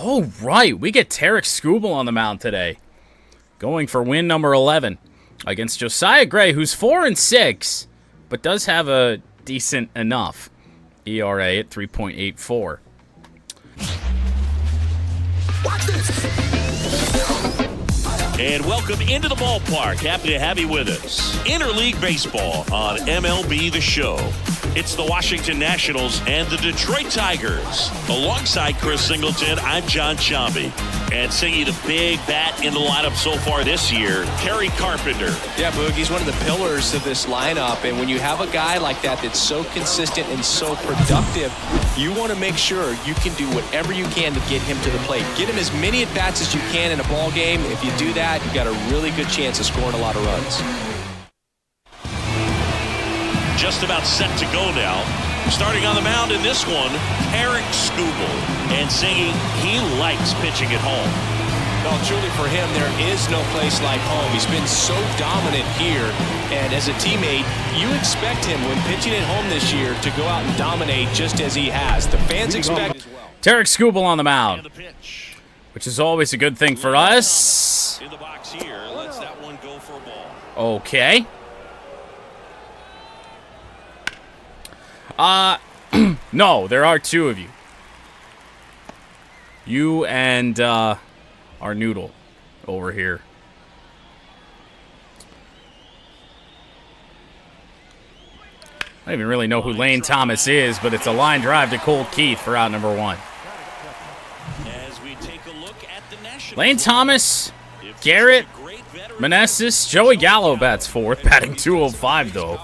Oh, right. We get Tarik Skubal on the mound today. Going for win number 11 against Josiah Gray, who's 4-6, but does have a decent enough ERA at 3.84. Watch this. And welcome into the ballpark. Happy to have you with us. Interleague Baseball on MLB The Show. It's the Washington Nationals and the Detroit Tigers. Alongside Chris Singleton, I'm John Chambi. And singing the big bat in the lineup so far this year, Terry Carpenter. Yeah, Boog, he's one of the pillars of this lineup. And when you have a guy like that that's so consistent and so productive, you want to make sure you can do whatever you can to get him to the plate. Get him as many at-bats as you can in a ball game. If you do that, you've got a really good chance of scoring a lot of runs. Just about set to go now. Starting on the mound in this one, Tarik Skubal. And singing, he likes pitching at home. Well, truly for him, there is no place like home. He's been so dominant here. And as a teammate, you expect him when pitching at home this year to go out and dominate just as he has. The fans expect as well. Tarik Skubal on the mound, which is always a good thing for us. In the box here, lets that one go for a ball. Okay. No, there are two of you. You and our noodle over here. I don't even really know who Lane Thomas is, but it's a line drive to Cole Keith for out number 1. As we take a look at the Nationals. Lane Thomas, Garrett, Meneses, Joey Gallo bats fourth, batting 205 though.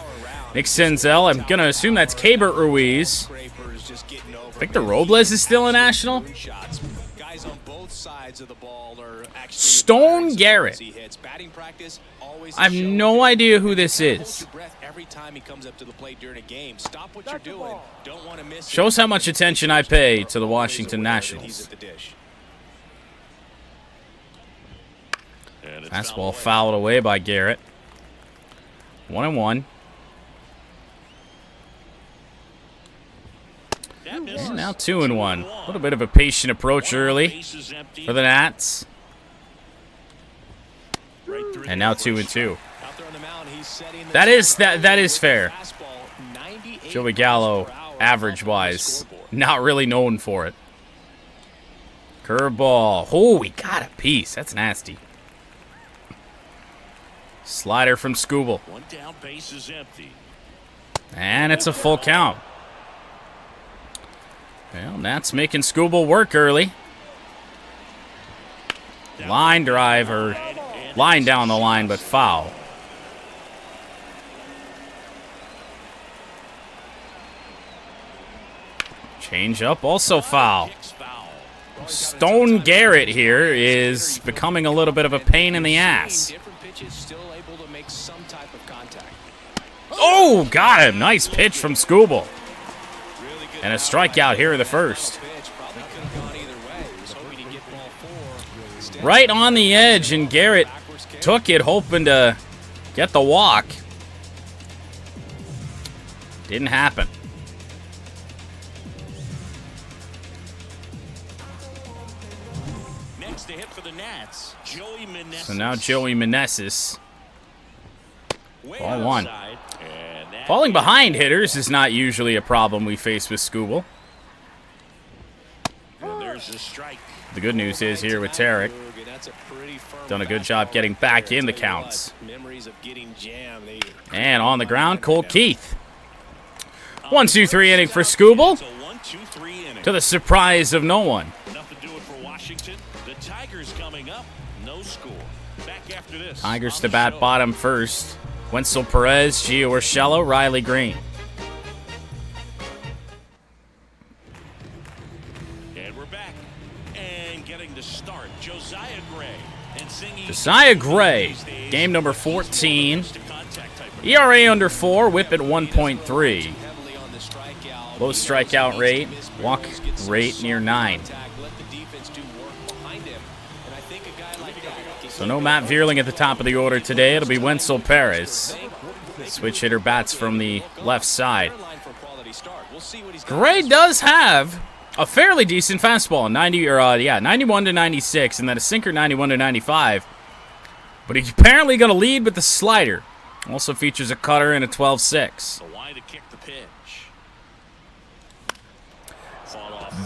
Nick Senzel, I'm going to assume that's Keibert Ruiz. Victor Robles is still a National. Stone Garrett. I have no idea who this is. Shows how much attention I pay to the Washington Nationals. Fastball fouled away by Garrett. 1-1. And now 2-1. A little bit of a patient approach early for the Nats. And now 2-2. That is fair. Joey Gallo, average-wise, not really known for it. Curveball. Oh, we got a piece. That's nasty. Slider from Skubal. One down, base is empty. And it's a full count. Well, Nats making Skubal work early. Line drive, or line down the line, but foul. Change up, also foul. Stone Garrett here is becoming a little bit of a pain in the ass. Oh, got him. Nice pitch from Skubal. And a strikeout here in the first. Right on the edge, and Garrett took it, hoping to get the walk. Didn't happen. Next to hit for the Nats, Joey Meneses. So now Joey Meneses. Ball 1. Falling behind hitters is not usually a problem we face with Skubal. The good news is here with Tarik, done a good job getting back in the counts. And on the ground, Cole Keith. 1-2-3 inning for Skubal, to the surprise of no one. Tigers to bat bottom first. Wenzel Perez, Gio Urshela, Riley Green. And we're back. And getting the start, Josiah Gray. And singing Josiah Gray, game number 14. ERA under 4, whip at 1.3. Low strikeout rate, walk rate near 9. So no Matt Vierling at the top of the order today. It'll be Wenzel Perez. Switch hitter bats from the left side. Gray does have a fairly decent fastball, 91 to 96, and then a sinker 91 to 95. But he's apparently going to lead with the slider. Also features a cutter and a 12-6.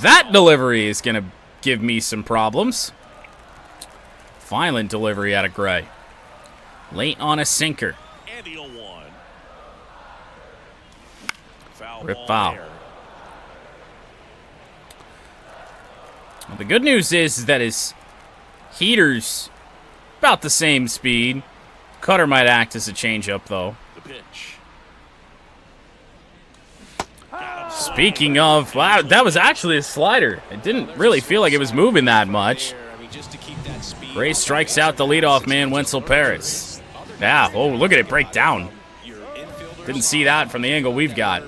That delivery is going to give me some problems. Violent delivery out of Gray. Late on a sinker. Rip foul. Well, the good news is that his heater's about the same speed. Cutter might act as a changeup, though. Speaking of, wow, that was actually a slider. It didn't really feel like it was moving that much. Gray strikes out the leadoff man, Wenzel Paris. Yeah, oh, look at it break down. Didn't see that from the angle we've got.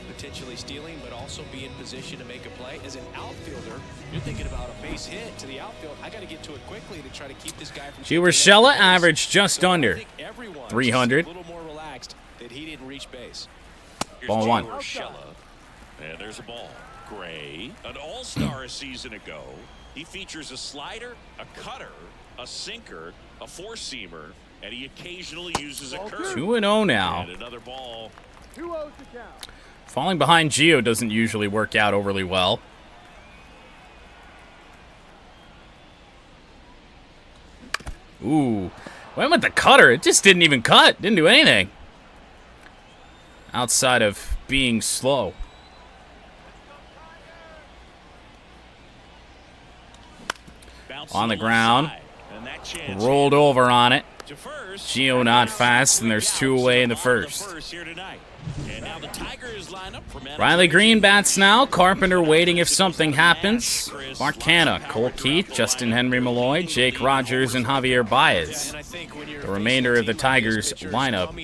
Gio Urshela averaged just under 300. Ball one. And there's a ball. Gray, an all-star a season ago. He features a slider, a cutter, a sinker, a four-seamer, and he occasionally uses a curve. 2-0 now. And another ball. 2-0 to count. Falling behind Gio doesn't usually work out overly well. Ooh, went with the cutter. It just didn't even cut. Didn't do anything. Outside of being slow. On the ground. Rolled over on it. Gio not fast, and there's two away in the first. Riley Green bats now. Carpenter waiting if something happens. Mark Canha, Cole Keith, Justin Henry Malloy, Jake Rogers, and Javier Baez. The remainder of the Tigers lineup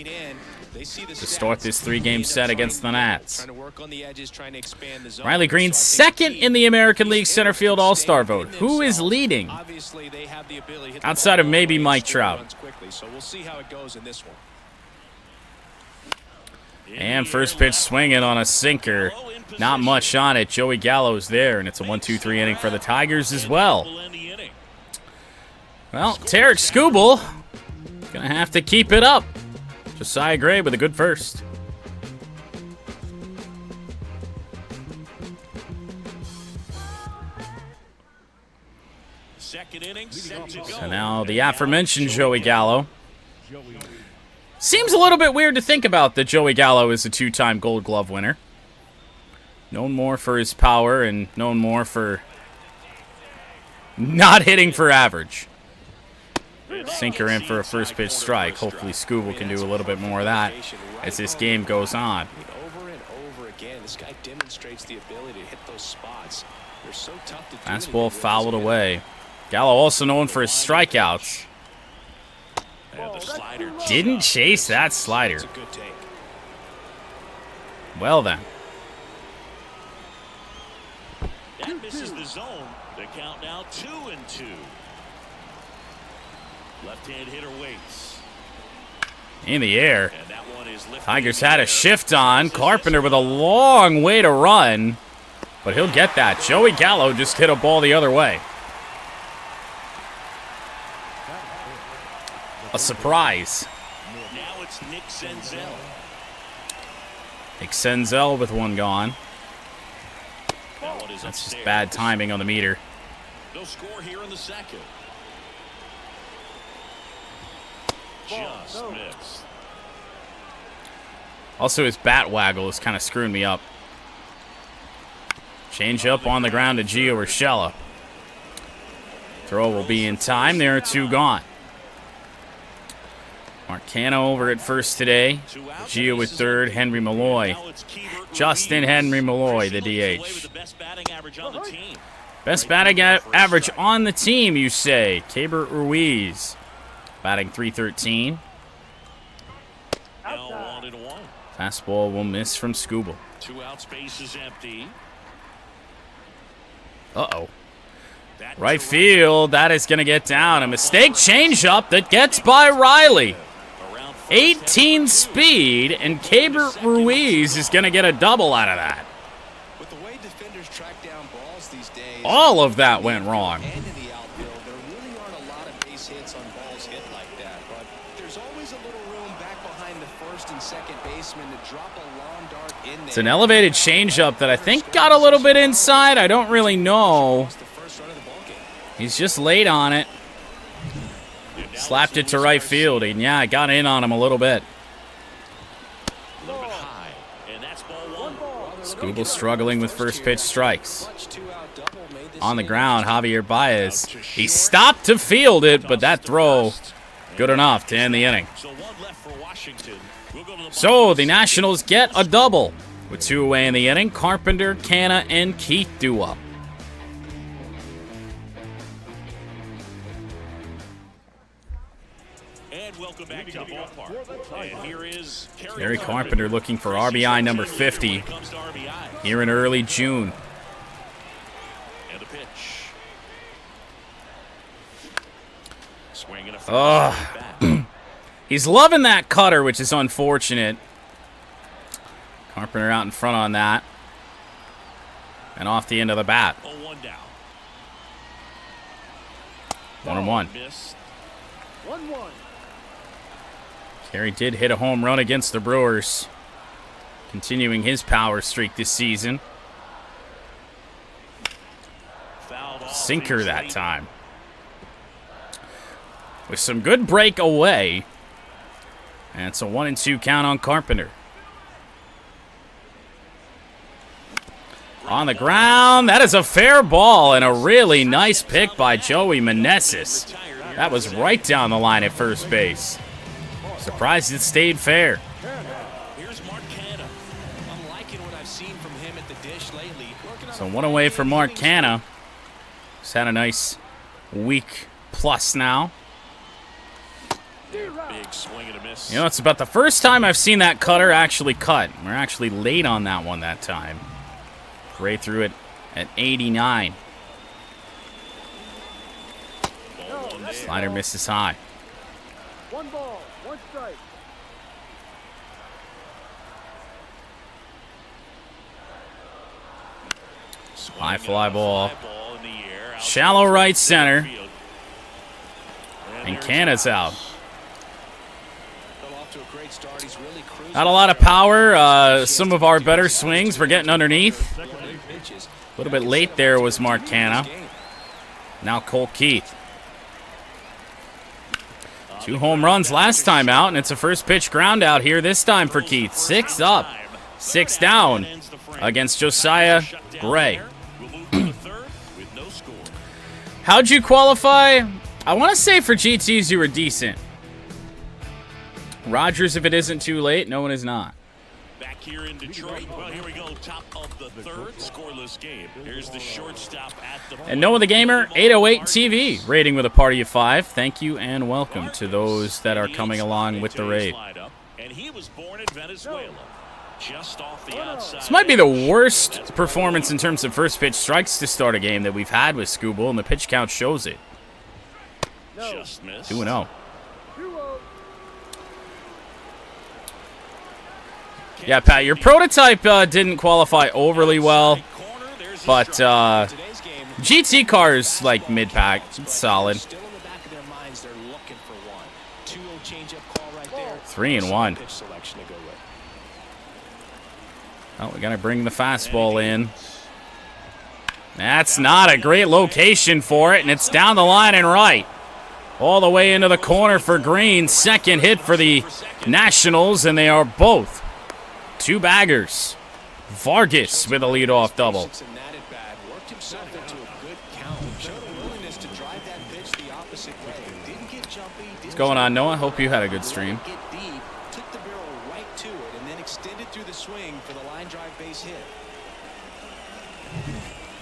to start this three-game set against the Nats. Riley Green second in the American League center field all-star vote. Who is leading? Outside of maybe Mike Trout. And first pitch swinging on a sinker. Not much on it. Joey Gallo's there, and it's a 1-2-3 inning for the Tigers as well. Well, Tarik Skubal gonna have to keep it up. Josiah Gray with a good first. So now the aforementioned Joey Gallo. Seems a little bit weird to think about that Joey Gallo is a two-time Gold Glove winner. Known more for his power and known more for not hitting for average. Sinker in for a first pitch strike. Hopefully Skubal can do a little bit more of that as this game goes on. Over and over again, this guy demonstrates the ability to hit those spots. They're so tough to do. Fastball fouled away. Gallo also known for his strikeouts. Didn't chase that slider. Well then. That misses the zone. The count now 2-2. Left-hand hitter waits. In the air. Tigers had a shift on. Carpenter with a long way to run. But he'll get that. Joey Gallo just hit a ball the other way. A surprise. Now it's Nick Senzel. Nick Senzel with one gone. That's just bad timing on the meter. No score here in the second. Just missed. Also, his bat waggle is kind of screwing me up. Change up on the ground to Gio Urshela. Throw will be in time. There are two gone. Mark Canha over at first today. Gio with third. Henry Malloy. Justin Henry Malloy, the DH. Best batting average on the team, you say. Keibert Ruiz. Batting .313. Fastball will miss from Skubal. 2 out, space is empty. Uh-oh. Right field, that is going to get down. A mistake changeup that gets by Riley. 18 speed, and Keibert Ruiz is going to get a double out of that. right-handers track down balls these days. All of that went wrong. And in the outfield, there really aren't a lot of base hits on balls hit like that. But there's always a little room back behind the first and second baseman to drop a long dart in there. It's an elevated changeup that I think got a little bit inside. I don't really know. He's just late on it. Slapped it to right field, and yeah, I got in on him a little bit. Skubal struggling with first pitch strikes. On the ground, Javier Baez. He stopped to field it, but that throw good enough to end the inning. So the Nationals get a double. With 2 away in the inning, Carpenter, Canna, and Keith do up. Welcome back to the ballpark. And here is Gary Carpenter looking for RBI number 50 here in early June. And the pitch. Swinging Oh, he's loving that cutter, which is unfortunate. Carpenter out in front on that. And off the end of the bat. 0-1 down. 1-1. 1-1. Gary did hit a home run against the Brewers, continuing his power streak this season. Sinker that time. With some good break away. And it's a 1-2 count on Carpenter. On the ground, that is a fair ball and a really nice pick by Joey Meneses. That was right down the line at first base. Surprised it stayed fair. Here's Mark Canna. I'm liking what I've seen from him at the dish lately. So 1 away for Mark Canna. He's had a nice week plus now. Big swing and a miss. You know, it's about the first time I've seen that cutter actually cut. We're actually late on that one that time. Gray threw it at 89. Slider misses high. 1 ball, 1 strike. High fly ball. Shallow right center. And Canna's out. Not a lot of power. Some of our better swings were getting underneath. A little bit late there was Mark Canna. Now Cole Keith. 2 home runs last time out, and it's a first pitch ground out here this time for Keith. 6 up, 6 down against Josiah Gray. How'd you qualify? I want to say for GTs you were decent. Rogers, if it isn't too late, no one is not. Back here in Detroit. Well, here we go. Top of the third, scoreless game. Here's the shortstop at the And Noah the Gamer, 808 TV, rating with a party of 5. Thank you and welcome to those that are coming along with the raid. And he was born in Venezuela. Just off the outside. This might be the worst performance in terms of first pitch strikes to start a game that we've had with Skubal, and the pitch count shows it. Just missed. 2-0. 2-0. Yeah, Pat, your prototype didn't qualify overly well, but GT cars like mid-pack, it's solid. 3-1. Oh, we gotta bring the fastball in. That's not a great location for it, and it's down the line and right. All the way into the corner for Green. Second hit for the Nationals, and they are both 2 baggers. Vargas with a leadoff double. What's going on, Noah? Hope you had a good stream. Took the barrel right to it and then extended through the swing for the line drive base hit.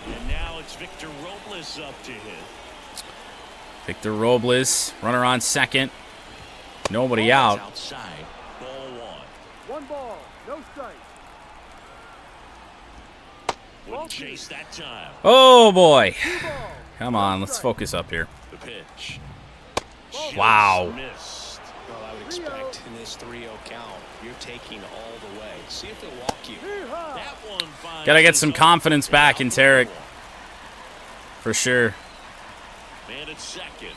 And now it's Victor Robles up to hit. Victor Robles, runner on second. Nobody out. Outside. Ball 1. 1 ball, no strike. Wouldn't chase that time. Oh, boy. Come on, let's focus up here. The pitch. Wow. Missed. Well, I would expect in this 3-0 count, you're taking all the way. See if they'll walk you. That one finds Gotta get some confidence back in Tarik. For sure. Man at second.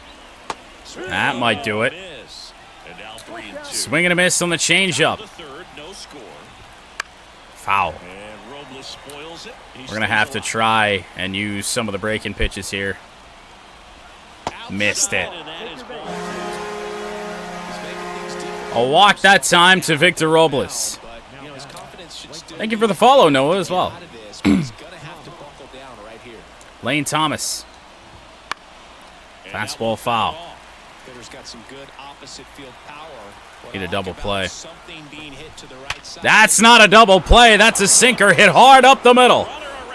That might do it. Miss. And now 3-2. Swing and a miss on the changeup. The third, no score. Foul. And Robles spoils it. We're going to have to try and use some of the breaking pitches here. Missed it. And that is ball. A walk that time to Victor Robles. But, you know, his confidence should still Thank you for the follow, Noah, as well. out of this, but he's going to have to buckle down right here. Lane Thomas. And Fastball foul. Hitter's got some good opposite field power. Need a double play. Something being hit to the right side. That's not a double play. That's a sinker hit hard up the middle.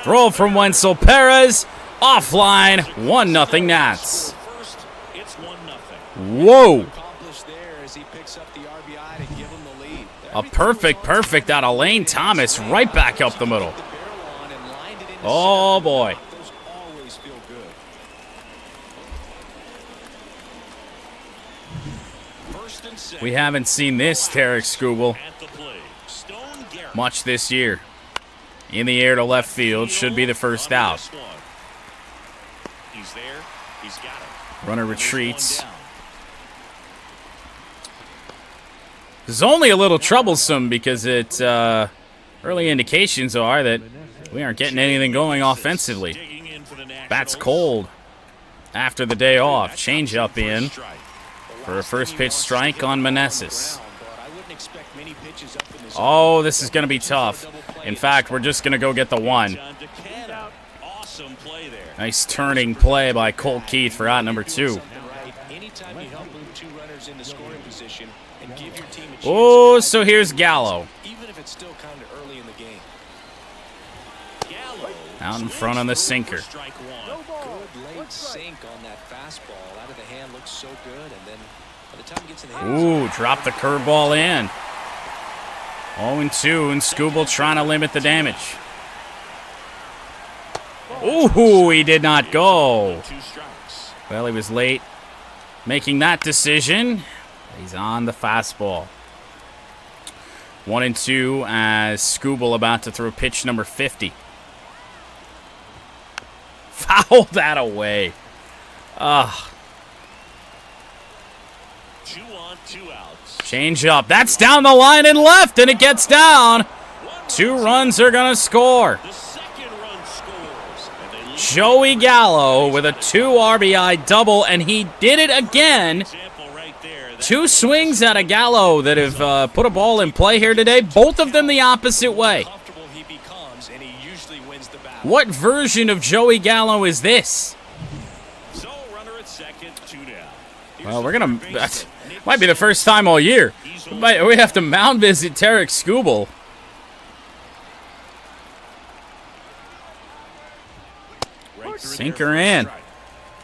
Throw from Wenzel Perez. Offline. 1-0 Nats. First, it's 1-0. Whoa. Accomplished there as he picks up the RBI to give him the lead. A perfect out of Lane Thomas. Right back up the middle. The barrel on and lined it into Oh, center. boy. Those always feel good. First and second. We haven't seen this Tarik Skubal At the plate. Stone Garrett. much this year. In the air to left field. Should be the first out. He's there. He's got it. Runner There's retreats. one down. This is only a little troublesome because early indications are that we aren't getting anything going offensively. Digging in for the Nationals. Bat's cold after the day off. Change up in Strike. for a first pitch strike on Meneses. But I wouldn't expect many pitches up in this. Oh, this is going to be tough. In fact, we're just going to go get the one. John Decanto. Awesome play there. Nice turning play by Colt Keith for out number 2. Something right. Anytime you help move two runners into scoring position and give your team a chance. Oh, so here's Gallo. Even if it's still kind of early in the game. Gallo Out in front on the sinker. strike one. No ball. Good late sink on that fastball. Out of the hand looks so good, and then by the time it gets in the hands. Ooh, drop the curveball in. 0-2, and Skubal trying to limit the damage. Ooh, he did not go. 2 strikes. Well, he was late making that decision. He's on the fastball. 1-2 as Skubal about to throw pitch number 50. Foul that away. Ugh. 2 on, 2 outs. Change up. That's down the line and left, and it gets down. 2 runs are going to score. The second run scores. And they lead Joey Gallo with a 2 RBI double, and he did it again. example right there. That 2 swings out of Gallo that have put a ball in play here today, both of them the opposite way. Comfortable he becomes, and he usually wins the battle. What version of Joey Gallo is this? So runner at second, 2 down. Here's Well, the we're going third to... baseman, That Nick might be the first time all year. We have to mound visit Tarik Skubal. right through Sinker there for a in. strike.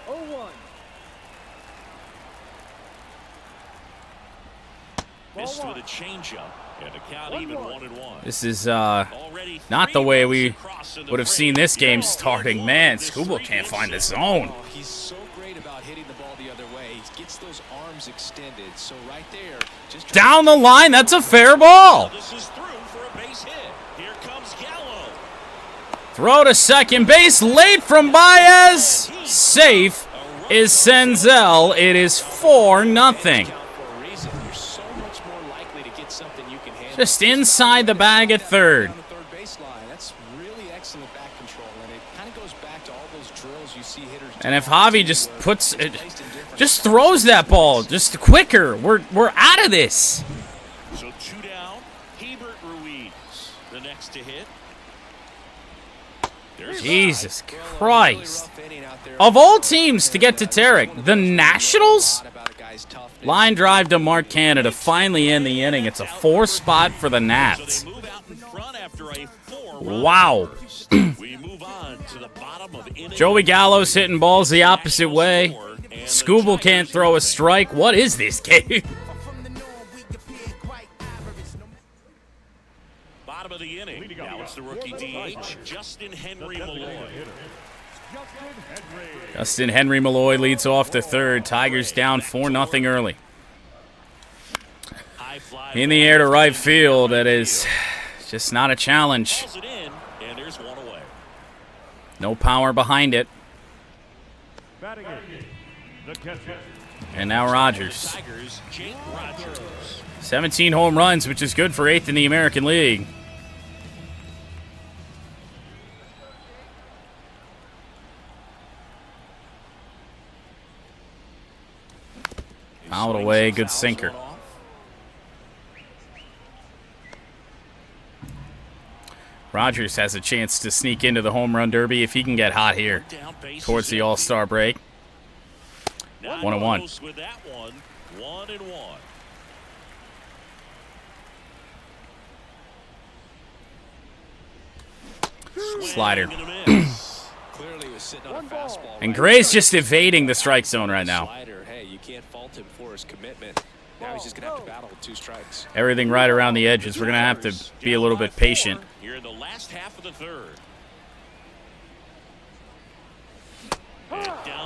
0-1. Missed with a changeup. And the count even 1-1. This is Already not the 3 way runs we across in the would have frame. seen this game Gallo starting. won Man, this Skubal can't 3-2 find the set. zone. Oh, he's so great about hitting the ball the other way. He gets those arms extended. So right there, just try Down the line, that's a fair ball. This is through for a base hit. Here comes Gallo. Throw to second base, late from Baez. Safe is Senzel. It is 4-0. count for a reason. You're so much more likely to get something you can handle. Just inside the bag at third. On the third baseline. That's really excellent back control, and it kind of goes back to all those drills you see hitters do. And if Javi just puts it, just throws that ball just quicker, we're out of this. So 2 down. Hebert Ruiz, the next to hit. There's Jesus Well, a really Christ. rough inning out there. Of all teams to get to Tarik, the Nationals? About a guy's toughness. Line drive to Mark Canada to finally end the inning. It's a 4 spot for the So Nats. they move out in front after a 4-run Wow. burst. We move on to the bottom of inning. Joey Gallo's hitting balls the opposite way. Skubal can't throw a strike. What is this game? Bottom of the inning. Now it's the rookie DH, Justin Henry Malloy. Justin Henry Malloy leads off the third. Tigers down 4-0 early. in the air to right field. That is just not a challenge. Pulls it in, and there's one away. No power behind it. Batting it. The catcher. And now Rogers. Tigers, Jake Rogers. 17 home runs, which is good for 8th in the American League. Fouled away, good sinker. Rogers has a chance to sneak into the home run derby if he can get hot here towards the All-Star break. 1-1. With that one, 1-1. Slider. Clearly was sitting on a fastball. And Gray's just evading the strike zone right now. Slider, hey, you can't fault him for his commitment. Now he's just going to have to battle with 2 strikes. Everything right around the edges. We're going to have to be a little bit patient. Here in the last half of the third.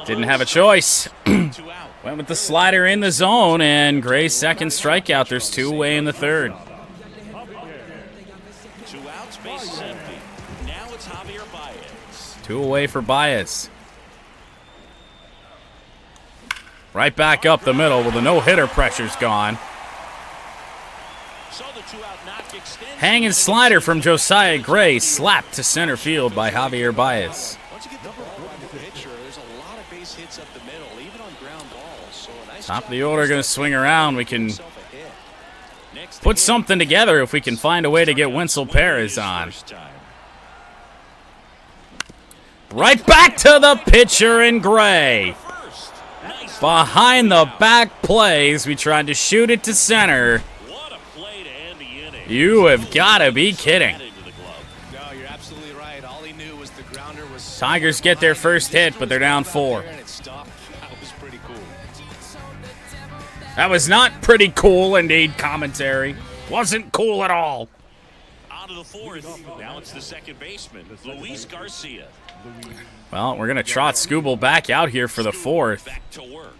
Didn't have a choice. Went with the slider in the zone, and Gray's second strikeout. There's 2 away in the third. 2 outs, bases empty. Now it's Javier Baez. 2 away for Baez. Right back up the middle with the no-hitter. Pressure's gone. So the 2-out knock extends. Hanging slider from Josiah Gray, slapped to center field by Javier Baez. Once you get the ball by the pitcher, there's a lot of base hits up the middle, even on ground balls. So a nice Top of job the order, going to swing around. We can himself a hit. Next put something together if we can find a way to get Winsel Perez on. Right back to the pitcher in Gray. Behind the back plays, we tried to shoot it to center. What a play to end the inning. You have got to be kidding. No, you're absolutely right. All he knew was the grounder was. Tigers get their first hit, but they're down 4. And it stopped. That was pretty cool. That was not pretty cool, indeed, commentary. Wasn't cool at all. Out of the 4th. Now it's the second baseman, Luis Garcia. Well, we're going to trot Skubal back out here for the 4th. Back to work.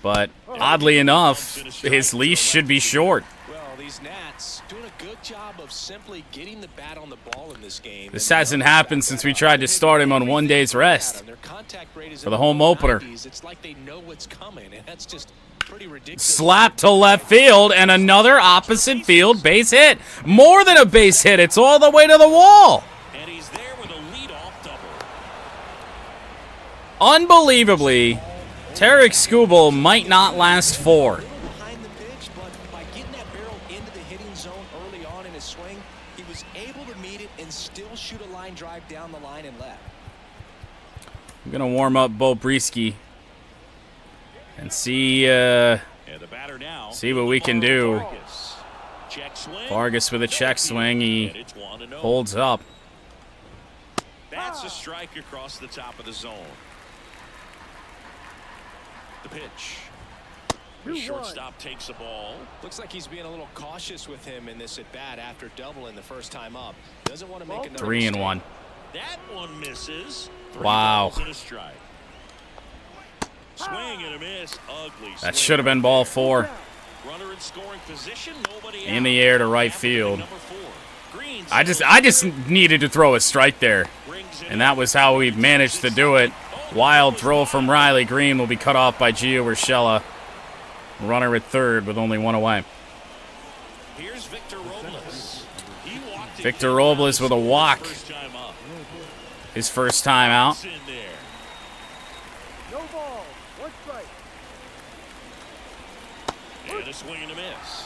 But oddly enough, his leash should be short. Well, these Nats doing a good job of simply getting the bat on the ball in this game. This hasn't happened since we tried to start him on 1 day's rest for the home opener. It's like they know what's coming, and that's just pretty ridiculous. Slap to left field, and another opposite field base hit. More than a base hit. It's all the way to the wall. And he's there with a leadoff double. Unbelievably, Tarik Skubal might not last 4. Behind the pitch, but by getting that barrel into the hitting zone early on in his swing, he was able to meet it and still shoot a line drive down the line and left. I'm going to warm up Bo Brisky and see And the batter now, see what we can do. Vargas. Check swing. Vargas with a check swing. He And it's 1-0. holds up. That's a strike across the top of the zone. The pitch. The 2-1. shortstop takes the ball. Looks like he's being a little cautious with him in this at bat after doubling the first time up. Doesn't want to make another 3-1. That one misses. 3 Wow. balls and a strike. Swing and a miss. Ugly. That swing. should have been ball 4. Runner in scoring position. Nobody In out. the air to right After field. number 4. Green I just needed to throw a strike there, brings it and that was how we managed to do it. Wild throw from Riley Green will be cut off by Gio Urshela. Runner at third with only 1 away. Here's Victor Robles. He walked it Victor down Robles with a walk. first time up. His first time out. It's in there. No ball. 1 strike. And a swing and a miss.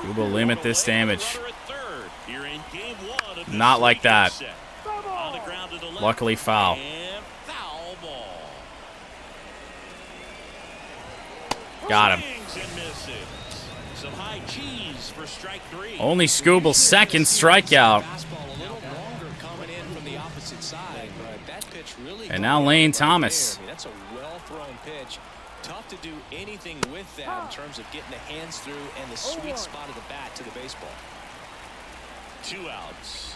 We will limit this damage. Runner at third. Here in game 1 of this Not like that. set. On the ground to the left. Luckily foul. And foul ball. Got him. Swings and misses. Some high cheese for strike 3. Only Skubal's second strikeout. Fastball a little longer coming in from the opposite side, but that pitch really. And now Lane Thomas. I mean, that's a well-thrown pitch. Tough to do anything with that in terms of getting the hands through and the sweet spot of the bat to the baseball. 2 outs.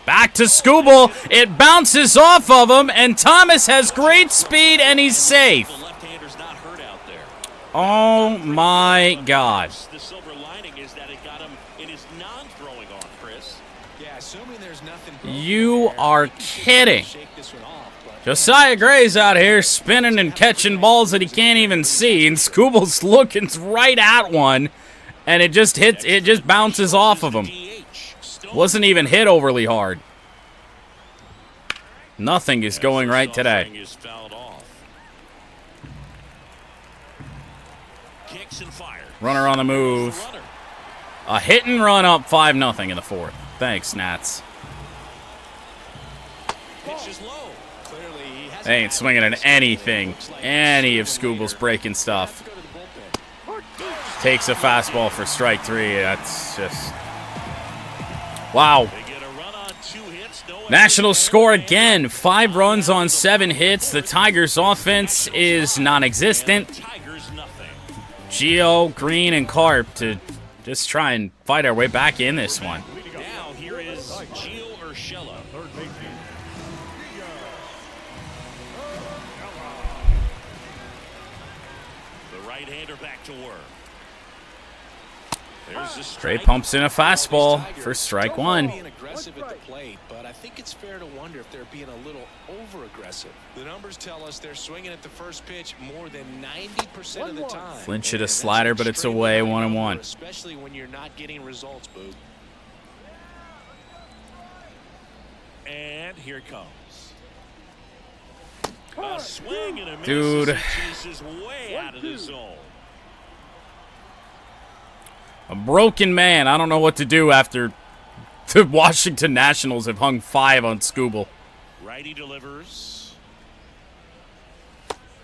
Back to Skubal. It bounces off of him, and Thomas has great speed, and he's safe. The left-hander's not hurt out there. Oh, my God. The silver lining You are kidding. Josiah Gray's out here spinning and catching balls that he can't even see, and Skubal's looking right at one, and it just hits. It just bounces off of him. Wasn't even hit overly hard. Nothing is going right today. Runner on the move. A hit and run up 5-0 in the fourth. Thanks, Nats. They ain't swinging at anything. Any of Skubal's breaking stuff. Takes a fastball for strike 3. That's just... wow. Nationals score again. 5 runs on 7 hits. The Tigers' offense is non-existent. Gio, Green, and Carp to just try and fight our way back in this one. Now here is Gio Urshela. The right-hander back to work. Trey pumps in a fastball for strike 1. Being aggressive at the plate, but I think it's fair to wonder if they're being a little over-aggressive. The numbers tell us they're swinging at the first pitch more than 90% of the time. Flinch at a slider, but it's away, 1-1. Especially when you're not getting results, Boo. And here it comes. A swing and a miss. Dude. Is way out of the zone. A broken man. I don't know what to do after the Washington Nationals have hung 5 on Skubal. Righty delivers.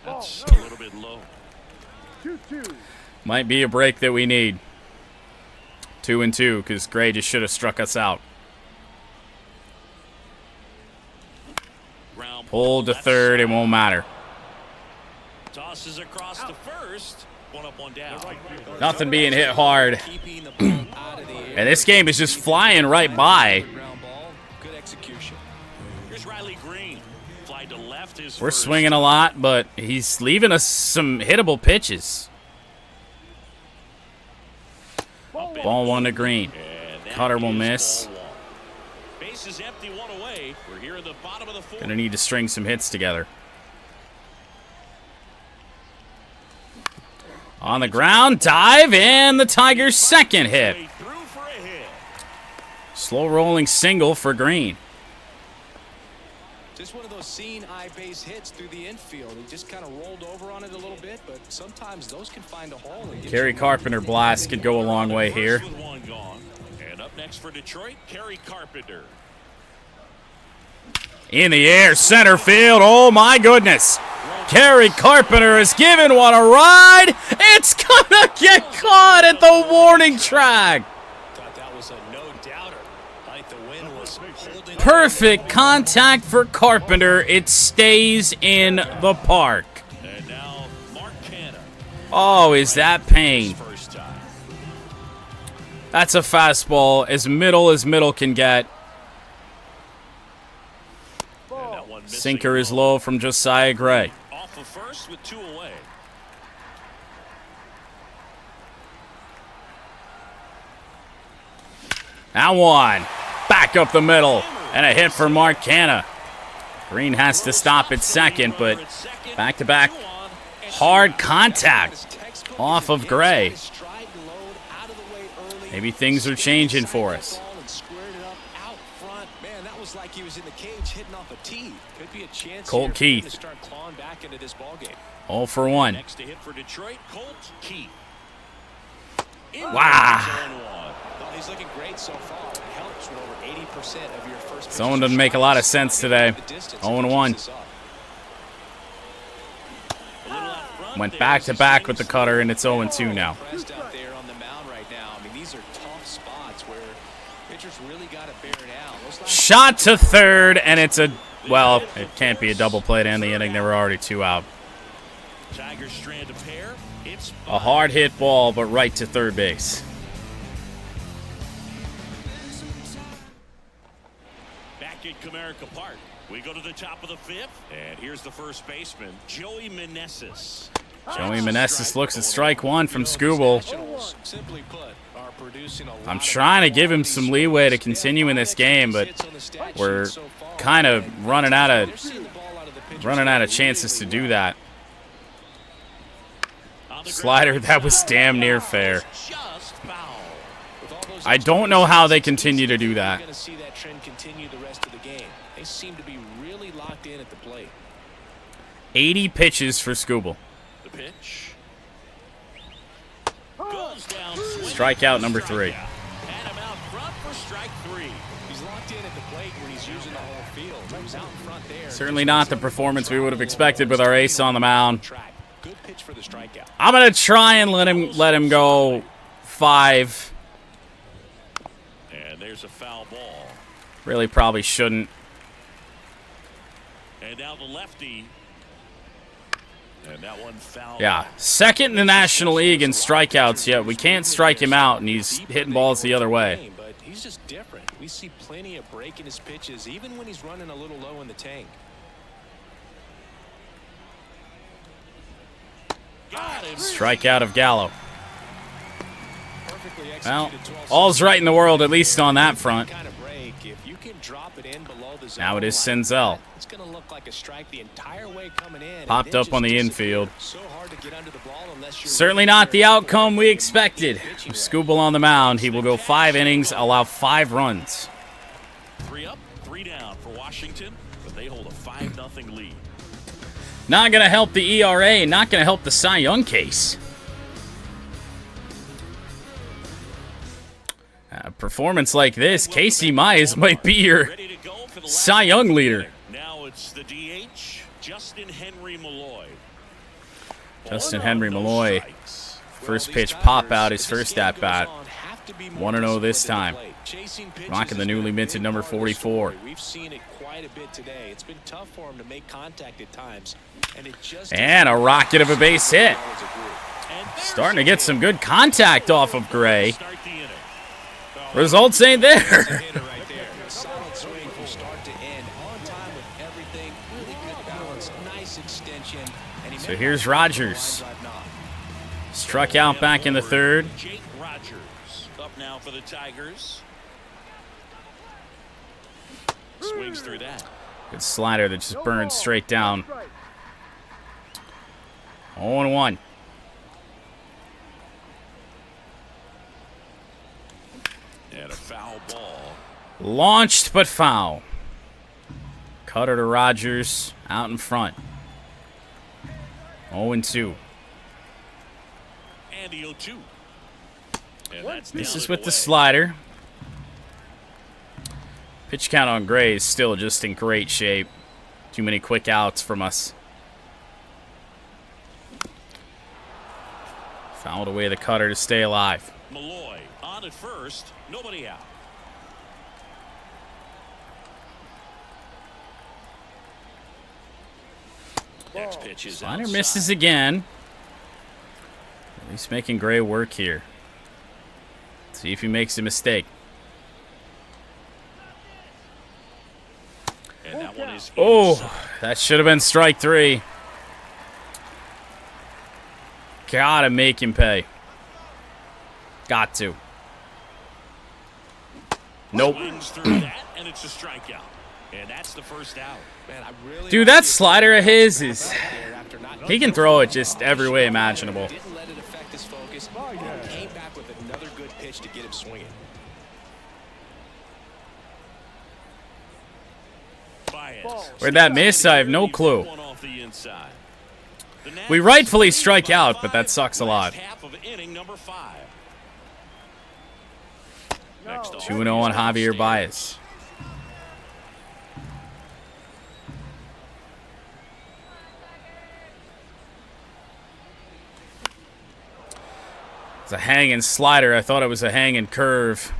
That's a little bit low. 2-2. Might be a break that we need. 2-2, because Gray just should have struck us out. Pulled to third, it won't matter. Tosses across to first. One up, one down. Nothing being hit hard. And this game is just flying right by. Good execution. Here's Riley Green. Fly to left. We're swinging a lot, but he's leaving us some hittable pitches. Ball 1 to Green. Cutter will miss. Base is empty, 1 away. We're here in the bottom of the 4th. Gonna need to string some hits together. On the ground, dive, and the Tigers' second hit. Slow rolling single for Green. Just one of those seeing eye base hits through the infield. He just kind of rolled over on it a little bit, but sometimes those can find a hole. Kerry Carpenter blast could go a long way here. And up next for Detroit, Kerry Carpenter. In the air, center field. Oh my goodness. Kerry Carpenter is giving one a ride. It's gonna get caught at the warning track. Thought that was a no-doubter. Like the wind was holding. Perfect contact for Carpenter. It stays in the park. And now Mark Canna. Oh, is that pain? First time. That's a fastball as middle can get. Sinker is low from Josiah Gray. Off of first with 2 away. That one. Back up the middle. And a hit for Mark Canna. Green has to stop at second, but back-to-back hard contact off of Gray. Maybe things are changing for us. Like he was in the cage hitting off a tee. Could be a chance Colt Keith. to start clawing back into this ballgame. 0 for 1. Next to hit for Detroit, Colt Keith. Wow. Well, he's looking great so far. It helps with over 80% of your first. Zone doesn't make a lot of sense today. 0-1. Went back-to-back with the cutter, and it's 0-2 now. Out there on the mound right now. I mean, these are tough spots where pitchers really got to bear down. Shot to third, and it's a, well, it can't be a double play to end the inning. There were already 2 out. Tigers strand a pair. It's A hard hit ball, but right to third base. back at Comerica Park. We go to the top of the 5th, and here's the first baseman, Joey Meneses. Joey Meneses looks at strike 1 from Skubal. Simply put, are I'm trying to give him some leeway to continue in this game, but we're kind of running out of chances to do that. Slider, that was damn near fair. I don't know how they continue to do that. They seem to be really locked in at the plate. 80 pitches for Skubal. The pitch. Strikeout number 3. And him out front for strike 3. He's locked in at the plate when he's using the whole field. He was out in front there. Certainly not the performance we would have expected with our ace on the mound. Good pitch for the strikeout. I'm gonna try and let him go 5. And there's a foul ball. Really probably shouldn't. And now the lefty. And that one foul. Yeah, second in the National League in strikeouts, yet we can't strike him out, and he's hitting balls the other way. But he's just different. We see plenty of break in his pitches, even when he's running a little low in the tank. Strikeout of Gallo. Well, all's right in the world, at least on that front. Now it is Senzel. Popped up on the infield. Certainly not the outcome we expected. With Skubal on the mound, he will go 5 innings, allow 5 runs. 3 up, 3 down for Washington, but they hold a 5-0 lead. Not going to help the ERA, not going to help the Cy Young case. A performance like this, Casey Mize might be your Cy Young leader. Now it's the DH, Justin Henry Malloy. Justin Henry Malloy, first pitch pop out, his first at bat. 1-0 this time. Rocking the newly minted number 44. We've seen it quite a bit today. It's been tough for him to make contact at times. And a rocket of a base hit. Starting to get some good contact off of Gray. Results ain't there. So here's Rogers. Struck out back in the 3rd. Jake Rogers up now for the Tigers. Swings through that. Good slider that just burned straight down. 0-1. And a foul ball. Launched but foul. Cutter to Rogers out in front. 0-2. And the 0-2. This is with the slider. Pitch count on Gray is still just in great shape. Too many quick outs from us. Fouled away the cutter to stay alive. Malloy on at first. Nobody out. Next pitch is Slider outside. misses again. At least making Gray work here. See if he makes a mistake. And that one is Oh, that should have been strike 3. Gotta make him pay. Got to. Nope. Swings through that, and it's a strikeout. And that's the first out. Man, I really Dude, that slider of his is... He can throw it just every way imaginable. didn't let it affect his focus. Came back with another good pitch to get him swinging. Where'd that miss? I have no clue. One off the inside. The We rightfully strike out, but that sucks a lot. half of inning number 5. Next 2-0 on Javier Baez. It's a hanging slider. I thought it was a hanging curve.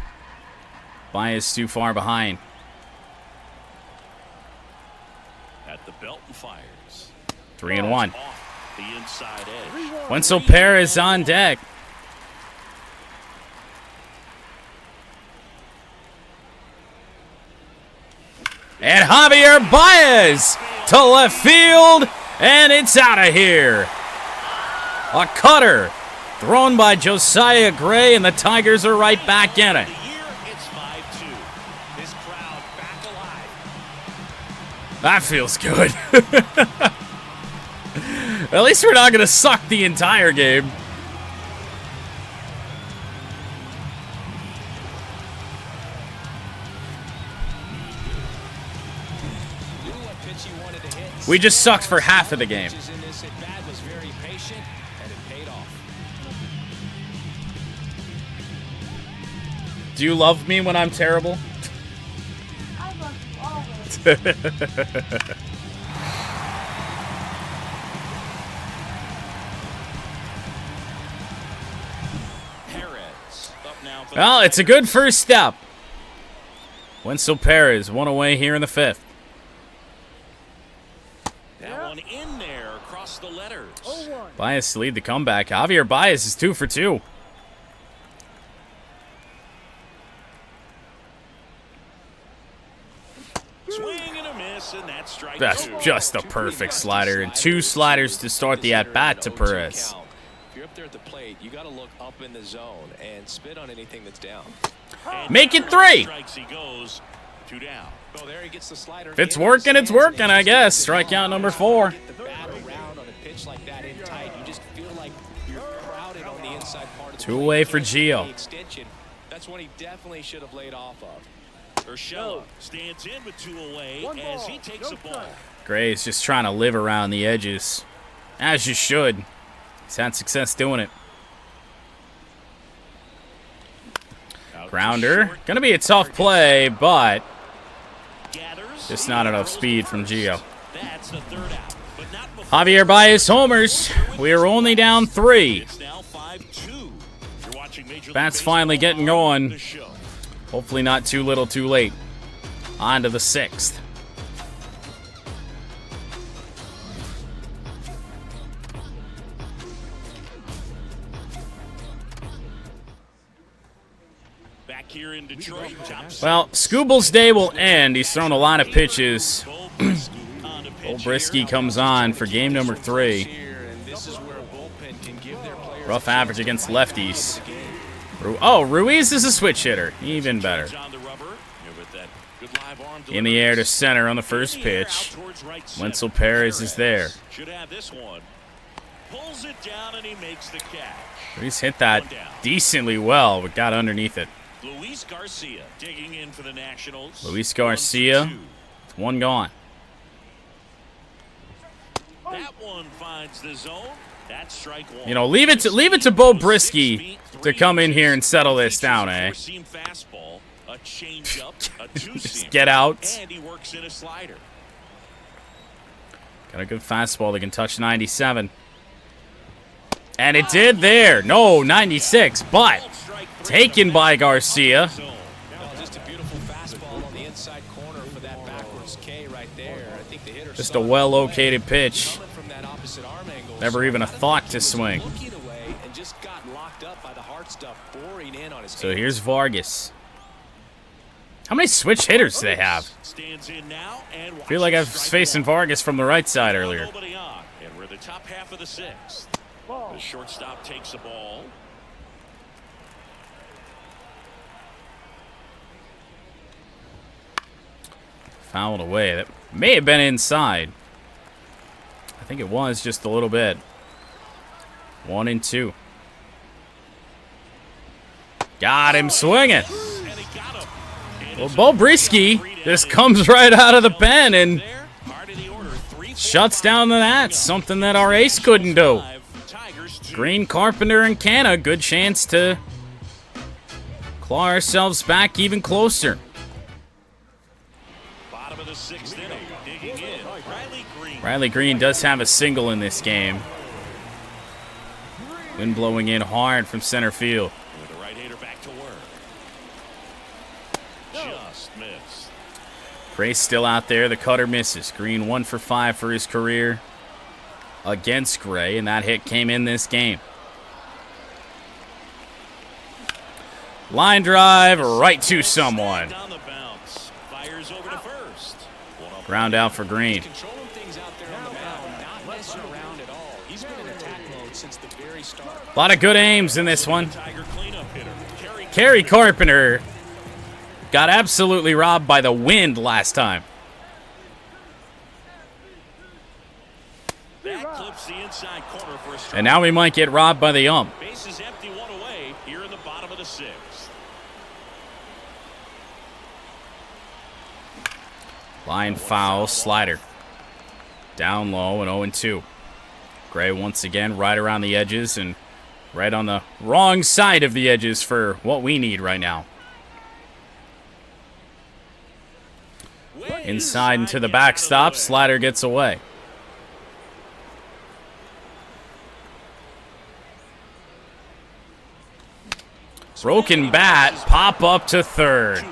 Baez too far behind. At the belt and fires. 3-1. Off the inside edge. Wenzel Perez on deck. And Javier Baez to left field, and it's out of here. A cutter Thrown by Josiah Gray, and the Tigers are right back in it. That feels good. At least we're not going to suck the entire game. We just sucked for half of the game. Do you love me when I'm terrible? I love you always. Well, it's a good first step. Wenzel Perez, one away here in the fifth. That one in there across the letters. Baez to lead the comeback. Javier Baez is 2 for 2. Swing and a miss, and that's strike That's two. just a perfect slider, and 2 sliders to start the at-bat to Perez. If you're up there at the plate, you got to look up in the zone and spit on anything that's down. Make it 3. Strikes, he goes 2 down. Oh, there he gets the slider. If it's working, it's working, I guess. Strikeout number 4. Get the bat around on a pitch like that in tight. You just feel like you're crowded on the inside part of the 2 away for plate. Gio. Extension. That's one he definitely should have laid off of. Urshela stands in with 2 away as he takes a ball. Gray's just trying to live around the edges. As you should. He's had success doing it. Grounder. Gonna be a tough play, but just not enough speed from Gio. That's the third out, but not before. Javier Baez homers. We are only down 3. It's now 5-2. You're watching Major League Bats Baseball finally getting on going. the show. Hopefully not too little too late. On to the 6th. Back here in Detroit. Well, Skubal's day will end. He's thrown a lot of pitches. Brisky comes on for game number 3. Rough average against lefties. Oh, Ruiz is a switch hitter. Even better. In the air to center on the first pitch. Wenzel Perez is there. Should have this one. Pulls it down and he makes the catch. Ruiz hit that decently well, but got underneath it. Luis Garcia digging in for the Nationals. Luis Garcia, 1 gone. That one finds the zone. That's strike 1. You know, leave it to Bo Brisky to come in here and settle this down, eh? Fastball, a changeup, a Just get out. and he works in a slider. Got a good fastball that can touch 97. And it did there. No, 96, but taken by Garcia. Just a beautiful fastball on the inside corner for that backwards K right there. I think the hitter Just a well-located pitch. from that opposite arm angle. Never even a thought to swing. Looking away and just got locked up by the hard stuff boring in on his So hands. here's Vargas. How many switch hitters do they have? Stands in now and I feel like I was facing Vargas from the right side earlier. Nobody on, and we're the top half of the 6th. The shortstop takes the ball. Fouled away. That may have been inside. I think it was just a little bit. 1 and 2. Got him swinging. And he got him. And Well, Bo Brisky just comes right out of the pen and there, part of the order, 3-4. shuts down the Nats. Something that our ace couldn't do. Tigers 2. Green, Carpenter, and Canna. Good chance to claw ourselves back even closer. Bottom of the 6th inning, digging in. Riley Green. Riley Green does have a single in this game. Wind blowing in hard from center field. With the right-hander back to work. Just missed. Gray's still out there. The cutter misses. Green 1 for 5 for his career against Gray, and that hit came in this game. Line drive right to someone. Down the bounce. Fires over to first. Ground out for Green. Controlling things out there on the mound, not messing around at all. He's been in attack mode since the very start. A lot of good aims in this one. Tiger cleanup hitter, Kerry Carpenter got absolutely robbed by the wind last time. That clips the inside corner for a strike. And now we might get robbed by the ump. Base is empty, one away here in the bottom of the sixth. Line foul, slider. Down low and 0-2. Gray once again right around the edges and right on the wrong side of the edges for what we need right now. Inside into the backstop, slider gets away. Broken bat, pop up to third.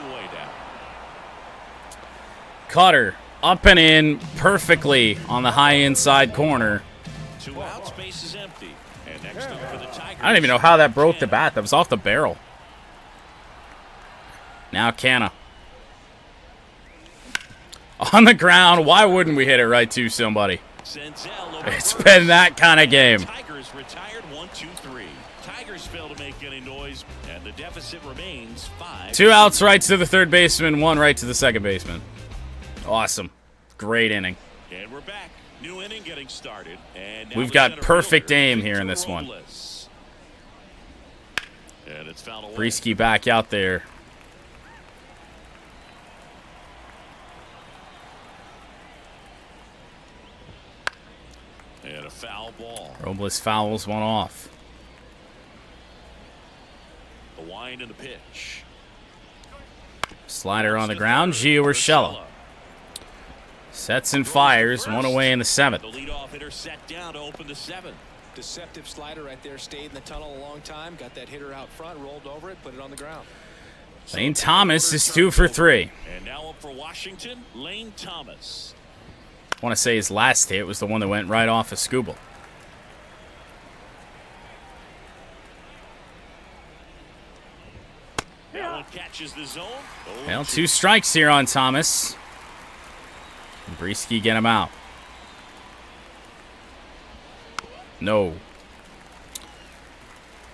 Cutter up and in perfectly on the high inside corner. 2 outs, base is empty. And next up for the Tigers. I don't even know how that broke the bat. That was off the barrel. Now Canna. On the ground. Why wouldn't we hit it right to somebody? It's been that kind of game. Tigers retired 1-2-3. Tigers fail to make any noise, and the deficit remains 5. 2 outs right to the third baseman, 1 right to the second baseman. Awesome. Great inning. And we're back. New inning getting started. And now We've the got center perfect fielder, aim here in Victor this one. Robles. And it's fouled away. Brisky back out there. And a foul ball. Robles fouls one off. The wind and the pitch. Slider on the ground. Gio Urshela. Sets and fires. 1 away in the 7th. The leadoff hitter set down to open the 7th. Deceptive slider right there. Stayed in the tunnel a long time. Got that hitter out front. Rolled over it. Put it on the ground. Lane Thomas is 2 for 3. And now up for Washington, Lane Thomas. I want to say his last hit was the one that went right off of Skubal. That one catches the zone. Well, 2 strikes here on Thomas. And Brisky get him out. No.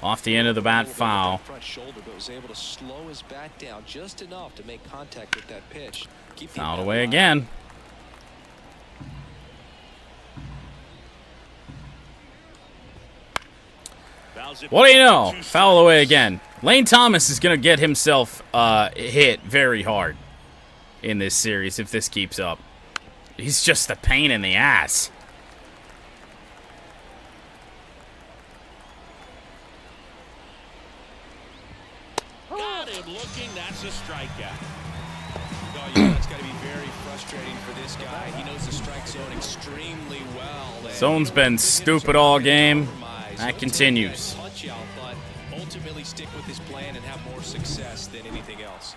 Off the end of the bat, foul. Front shoulder, but was able to slow his bat down just enough to make contact with that pitch. Keep the Fouled bat away alive. again. What do you know? Foul away again. Lane Thomas is going to get himself hit very hard in this series if this keeps up. He's just a pain in the ass. Got him looking. That's a strikeout. Oh, you know, it's got to be very frustrating for this guy. He knows the strike zone extremely well. Zone's been stupid all game. That continues. Punch out, but ultimately stick with his plan and have more success than anything else.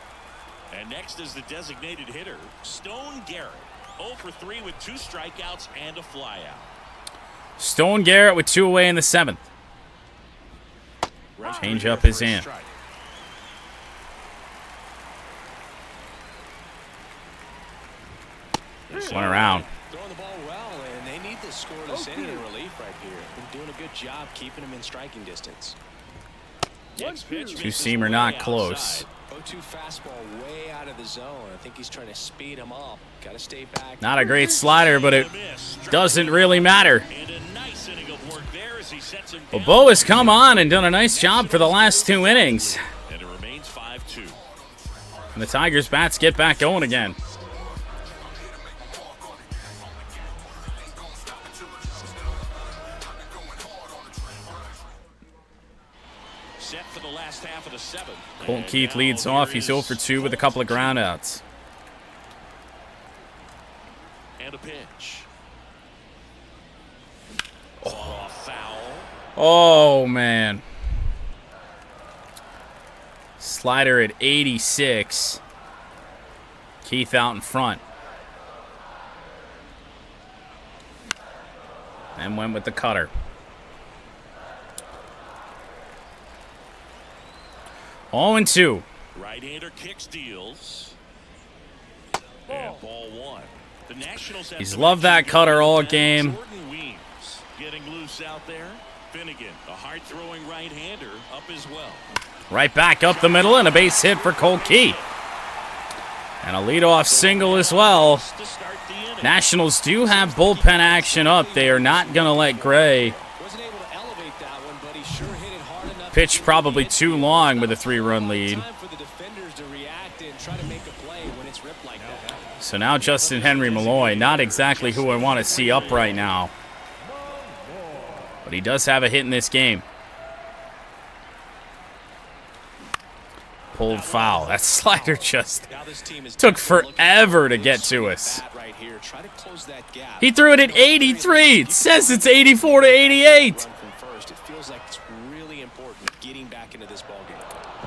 And next is the designated hitter, Stone Garrett. 0 for 3 with 2 strikeouts and a flyout. Stone Garrett with 2 away in the 7th. Change up is in. Went around. Throwing the ball well, and they need this scoreless inning in relief right here. Been doing a good job keeping him in striking distance. Next pitch, Two-seamer not close. 0-2 fastball way out of the zone. I think he's trying to speed him up. Got to stay back. Not a great slider, but it doesn't really matter. And a nice inning of work there as he sets him Well, down. Bo has come on and done a nice job for the last 2 innings. And it remains 5-2. And the Tigers' bats get back going again. Set for the last half of the 7th. Colt And Keith now leads here off. He's 0 is for 2 with a couple of groundouts. And a pitch. Oh, foul. Oh, man. Slider at 86. Keith out in front. And went with the cutter. Oh, and 2. Right-hander kicks, deals. And ball 1. The Nationals have He's some loved that action cutter all going on. game. Jordan Weems getting loose out there. Finnegan, a hard-throwing right-hander, up as well. Right back up the middle and a base hit for Cole Key. And a leadoff single as well. Nationals do have bullpen action up. They are not going to let Gray pitch probably too long with a 3-run lead. So now Justin Henry Malloy, not exactly who I want to see up right now. But he does have a hit in this game. Pulled foul. That slider just took forever to get to us. He threw it at 83. It says it's 84 to 88.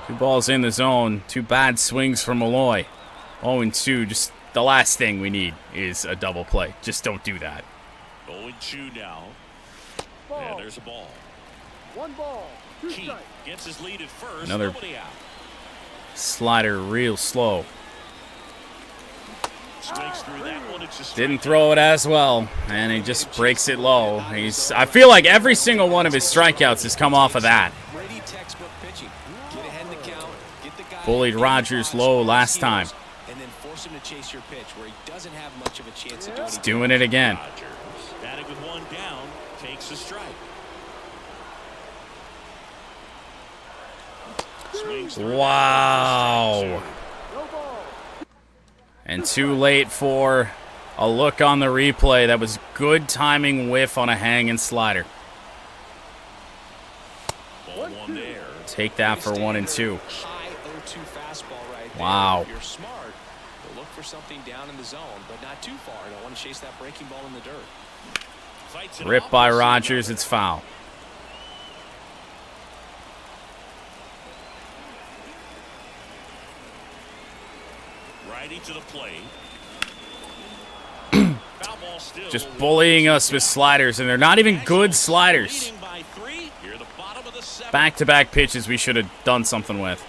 Two balls in the zone. Two bad swings from Malloy. 0-2. Just the last thing we need is a double play. Just don't do that. 0-2 now. And there's a ball. One ball. Key gets his lead at first. Another slider real slow. Swings through that one. Didn't throw it as well, and he just breaks it low. I feel like every single one of his strikeouts has come off of that. Bullied Rogers low last time. He's doing it again. Batting with one down, takes a strike. Wow. And too late for a look on the replay. That was good timing whiff on a hanging slider. Ball one there. Take that for 1-2. Wow. You're smart. Look for something down in the zone, but not too far. Don't want to chase that breaking ball in the dirt. Ripped by Rogers. It's foul. Righty to the plate. Just bullying us with sliders, and they're not even good sliders. Back-to-back pitches we should have done something with.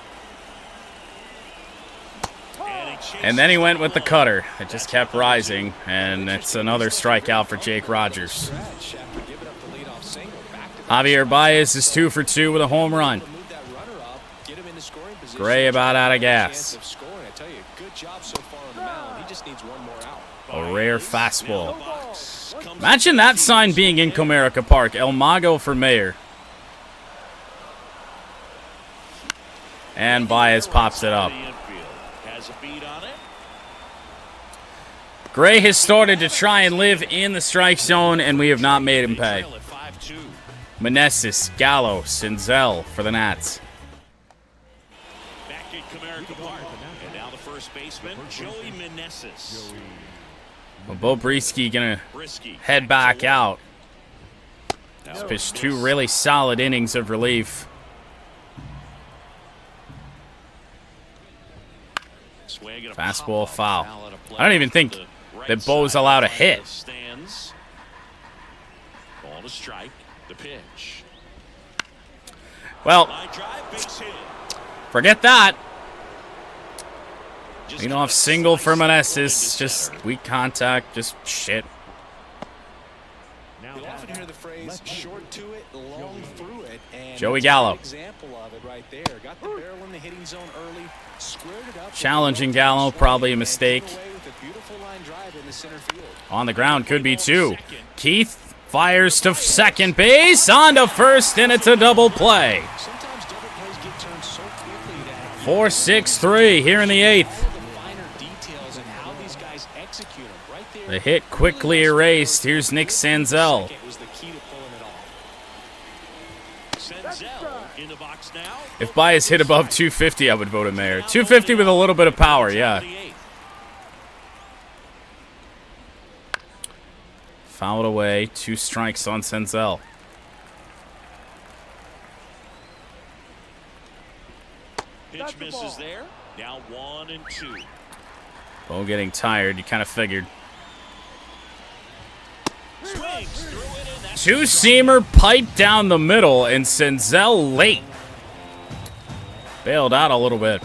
And then he went with the cutter. It just kept rising, and it's another strikeout for Jake Rogers. Javier Baez is 2 for 2 with a home run. Gray about out of gas. A rare fastball. Imagine that sign being in Comerica Park. El Mago for mayor. And Baez pops it up. Gray has started to try and live in the strike zone, and we have not made him pay. Meneses, Gallo, Senzel for the Nats. Back at Comerica Park. And now the first baseman, Joey Meneses. Well, Bo Brisky gonna head back out. He's pitched 2 really solid innings of relief. Fastball foul. I don't even think that Bo's allowed a hit. Ball to strike. The pitch. Well, forget that. Leadoff single for Meneses. Just weak contact. Just shit. You often hear the phrase short to it, long through it. And Joey Gallo. Example of it right there. Got the barrel in the hitting zone early. Squared it up. Challenging Gallo, probably a mistake. On the ground, could be 2. Keith fires to second base, on to first, and it's a double play. 4-6-3 here in the 8th. The hit quickly erased. Here's Nick Senzel. If Baez hit above 250, I would vote him there. 250 with a little bit of power, yeah. Fouled away. 2 strikes on Senzel. Pitch misses there. Now 1-2. Bo getting tired. You kind of figured. Two-seamer pipe down the middle, and Senzel late. Bailed out a little bit.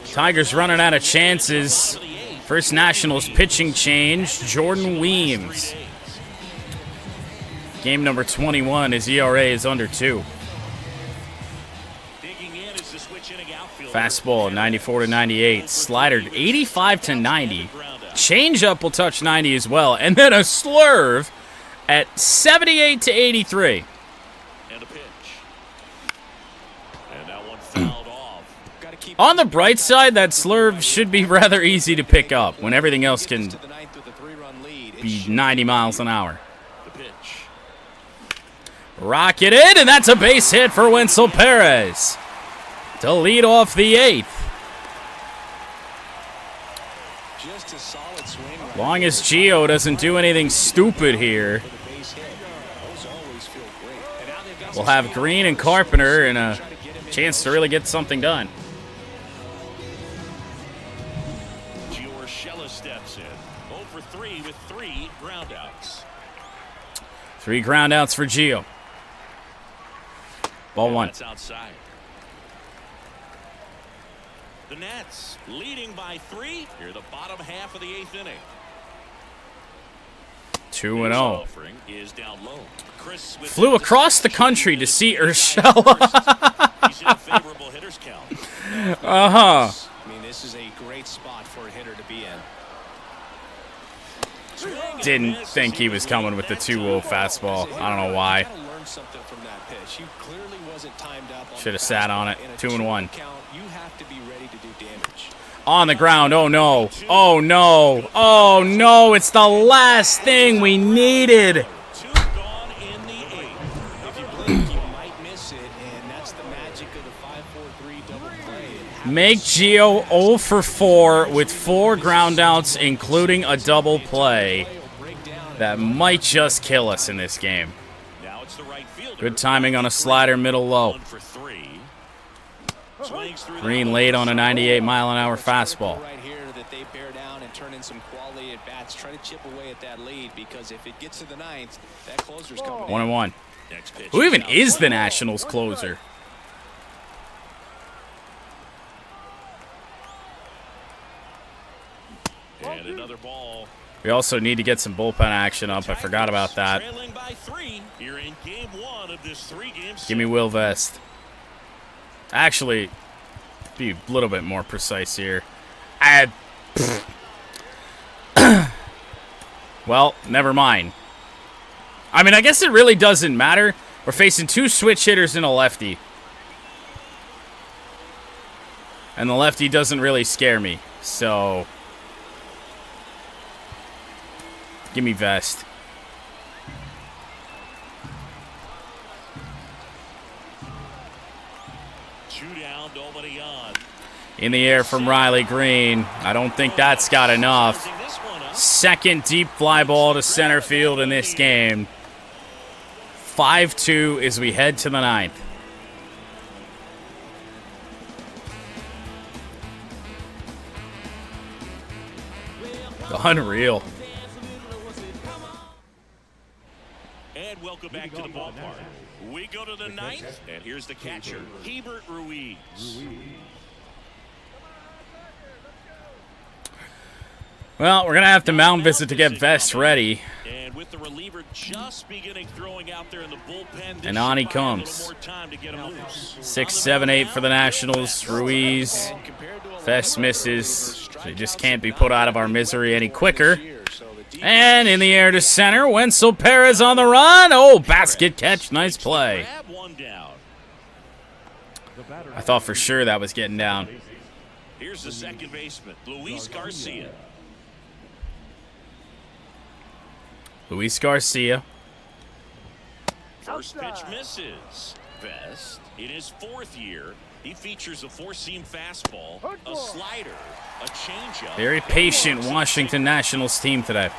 Tigers running out of chances. First Nationals pitching change, Jordan Weems. Game number 21. His ERA is under 2. Fastball 94 to 98. Slider 85 to 90. Changeup will touch 90 as well. And then a slurve at 78 to 83. And a pitch. And that one fouled off. On the bright side, that slurve should be rather easy to pick up when everything else can be 90 miles an hour. The pitch. Rocket in, and that's a base hit for Wenzel Perez to lead off the 8th. Just a solid swing. Long as Gio doesn't do anything stupid here, we'll have Green and Carpenter and a chance to really get something done. Gio Urshela steps in. 0 for 3 with 3 groundouts. 3 groundouts for Gio. Ball 1. That's outside. The Nats leading by 3 here, the bottom half of the 8th inning. 2-0. Offering is down low. Chris Flew across the country to see Urshela. He's in a favorable hitter's count. Uh-huh. I mean, this is a great spot for a hitter to be in. Didn't think he was coming with the 2-0 fastball. I don't know why. Should have sat on it. 2-1. On the ground. Oh, no. Oh, no. Oh, no. It's the last thing we needed. 2 gone in the 8th. If you blink, you might miss it, and that's the magic of the 5-4-3 double play. Make Gio 0 for 4 with 4 groundouts, including a double play. That might just kill us in this game. Now it's the right fielder. Good timing on a slider, middle low. 1 for 3. Swings through Green late on a 98-mile-an-hour fastball. Right here that they bear down and turn in some quality at bats. Try to chip away at that lead, because if it gets to the 9th, that closer's coming in. 1-1. Next pitch Who even out. is the Nationals closer? And another ball. We also need to get some bullpen action up. I forgot about that. Trailing by 3 here in game 1 of this 3-game Give me Will Vest. Actually, be a little bit more precise here. Well, never mind. I mean, I guess it really doesn't matter. We're facing 2 switch hitters and a lefty. And the lefty doesn't really scare me. So, give me Vest. In the air from Riley Green. I don't think that's got enough. Second deep fly ball to center field in this game. 5-2 as we head to the 9th. Unreal. And welcome back to the ballpark. We go to the 9th, and here's the catcher, Hebert Ruiz. Well, we're going to have to mound visit to get Vest ready. And with the reliever just beginning throwing out there in the bullpen, And on he comes. 6, 7, 8 for the Nationals. Ruiz. Vest misses. They just can't be put out of our misery any quicker. And in the air to center. Wenzel Perez on the run. Oh, basket catch. Nice play. I thought for sure that was getting down. Here's the second baseman, Luis Garcia. Luis Garcia. First pitch misses. Vest, in his 4th year, he features a 4-seam fastball, a slider, a changeup. Very patient Washington Nationals team today.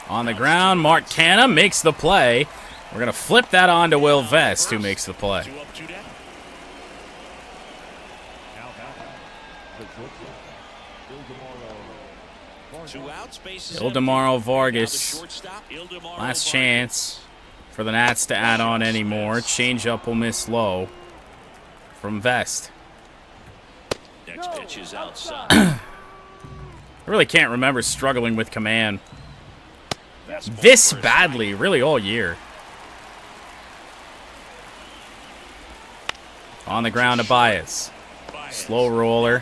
On the ground, Mark Canha makes the play. We're going to flip that on to Will Vest, who makes the play. 2 up, 2 down. Ildemaro Vargas. Last chance for the Nats to add on any more. Changeup will miss low from Vest. Next pitch is outside. I really can't remember struggling with command. this badly, really all year. On the ground to Baez. Slow roller.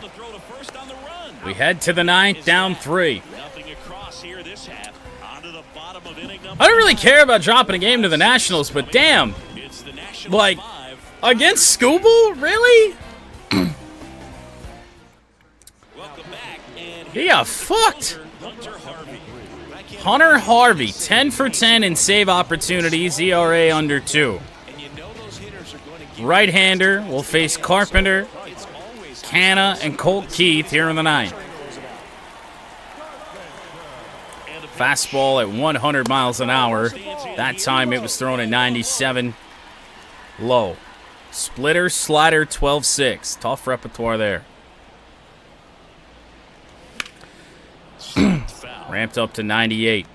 We head to the ninth, down 3. I don't really care about dropping a game to the Nationals, but damn. Like, against Skubal? Really? He got fucked. Hunter Harvey, 10 for 10 in save opportunities, ERA under 2. Right-hander will face Carpenter, Canna, and Colt Keith here in the ninth. Fastball at 100 miles an hour. That time it was thrown at 97. Low. Splitter, slider, 12-6. Tough repertoire there. Ramped up to 98.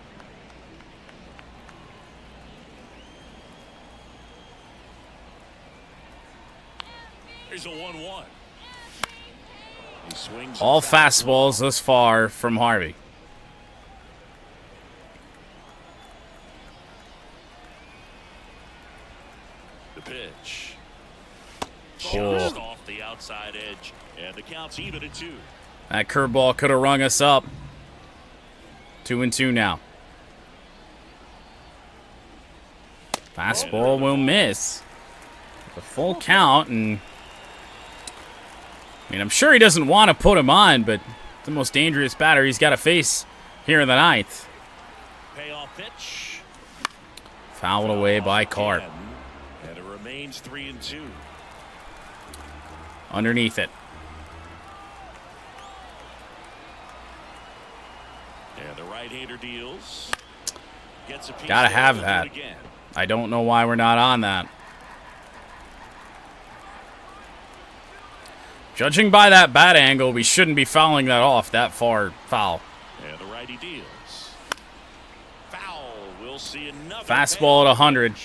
Here's a 1-1. All fastballs thus far from Harvey. The pitch. Oh. Just off the outside edge, and the count's even at 2. That curveball could have rung us up. 2-2 now. Fastball will miss. The full count, and I mean, I'm sure he doesn't want to put him on, but the most dangerous batter he's got to face here in the ninth. Payoff pitch. Fouled away by Carp. And it remains 3-2. Underneath it. And the right-hander deals. Gets a piece. Gotta have that. I don't know why we're not on that. Judging by that bat angle, we shouldn't be fouling that off that far foul. And the righty deals. Foul. We'll see another fastball at 100.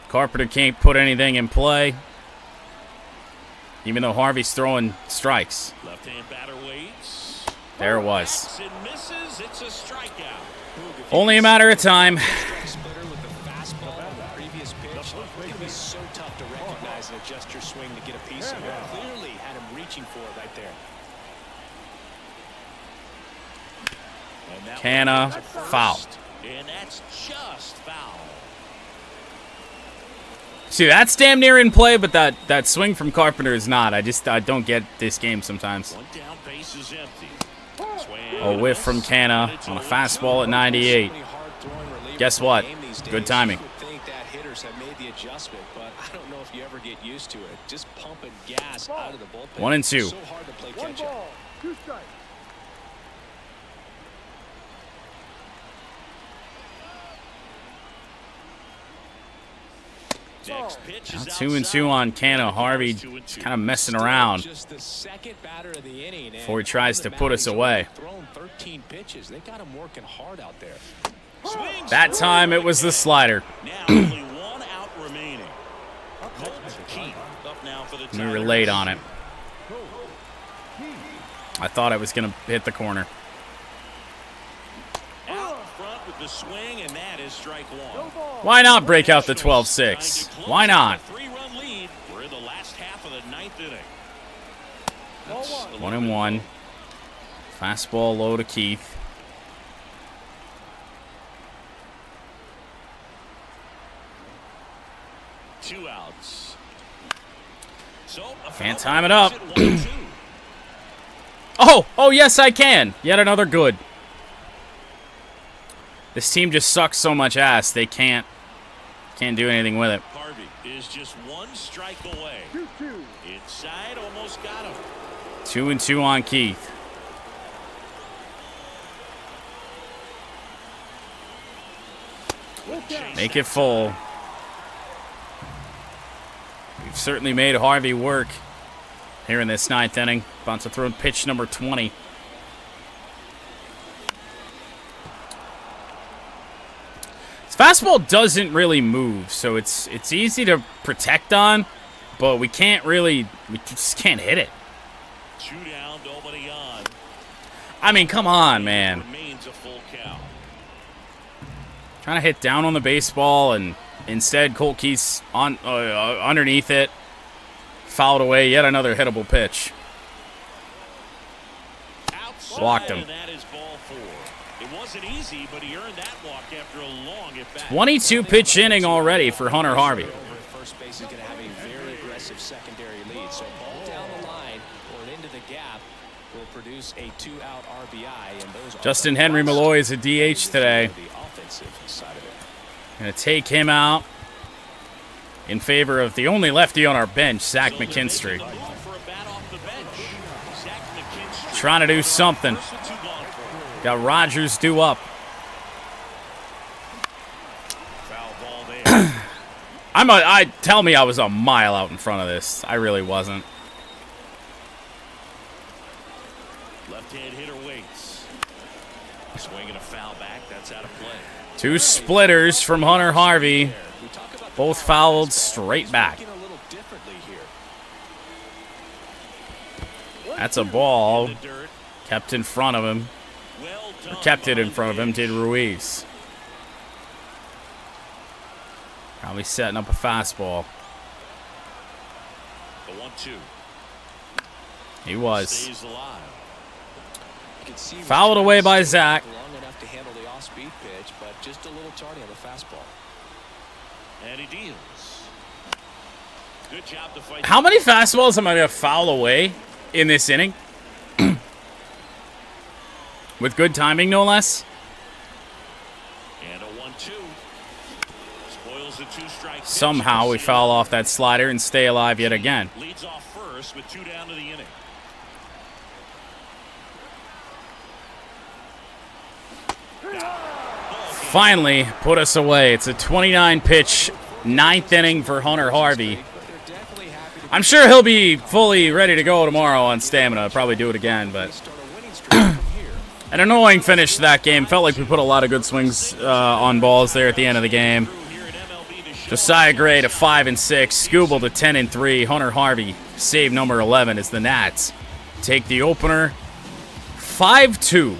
Carpenter can't put anything in play, even though Harvey's throwing strikes. Left-hand batter waits. There it was. It misses. It's a strikeout. Only a matter of time. Splitter with the fastball on the previous pitch. It was so tough to recognize and adjust your swing to get a piece of it. Clearly had him reaching for it right there. Canna, foul. And that's just foul. See, that's damn near in play, but that swing from Carpenter is not. I don't get this game sometimes. One down, base is empty. A whiff from Canna on a fastball at 98. Guess what? Good timing. Think that hitters have made the adjustment, but I don't know if you ever get used to it. Just pumping gas out of the bullpen. 1-2. So hard to play catch up. Now 2-2 on Canna. Harvey just kind of messing around Just the second batter of the inning, before he tries to put us away. Thrown 13 pitches. They got him working hard out there. That time it was the slider. Now only one out remaining. Keith up now for the We were late on it. I thought I was going to hit the corner. Out front with the swing, and that is strike one. Why not break out the 12-6? Why not? 3-run lead. We're in the last half of the ninth inning. 1-1. Fastball low to Keith. Two outs. So Can't time it up. Oh, yes, I can. Yet another good. This team just sucks so much ass. They can't do anything with it. Harvey is just one strike away. Inside, almost got him. 2-2 on Keith. Make it full. We've certainly made Harvey work here in this ninth inning. About to throw pitch number 20. His fastball doesn't really move, so it's easy to protect on, but we just can't hit it. 2 down, nobody on. I mean, come on, man. Remains a full count. Trying to hit down on the baseball, and instead Colt Keith's on underneath it. Fouled away, yet another hittable pitch. Walked him. 22 pitch inning already for Hunter Harvey. First base is going to have a very aggressive secondary lead. So ball down the line or into the gap will produce a 2-out RBI. And those Justin Henry Malloy is a DH today. Going to take him out in favor of the only lefty on our bench, Zach McKinstry. Trying to do something. Got Rogers due up. Tell me I was a mile out in front of this. I really wasn't. Left-hand hitter waits. Swinging a foul back. That's out of play. 2 splitters from Hunter Harvey. Both fouled straight back. That's a ball. Kept in front of him. Or kept it in front of him, did Ruiz. Probably setting up a fastball. The 1-2. He was. Fouled away by Zach. Long enough to handle the off-speed pitch, but just a little tardy on the fastball. And he deals. Good job to fight. How many fastballs am I going to foul away in this inning? With good timing, no less. And a 1-2. Spoils the 2-strike. Somehow we foul off that slider and stay alive yet again. Leads off first with 2 down to the inning. Finally put us away. It's a 29-pitch, 9th inning for Hunter Harvey. I'm sure he'll be fully ready to go tomorrow on stamina. I'll probably do it again, but an annoying finish to that game. Felt like we put a lot of good swings on balls there at the end of the game. Josiah Gray to 5-6, Skubal to 10-3. Hunter Harvey, save number 11 as the Nats take the opener 5-2.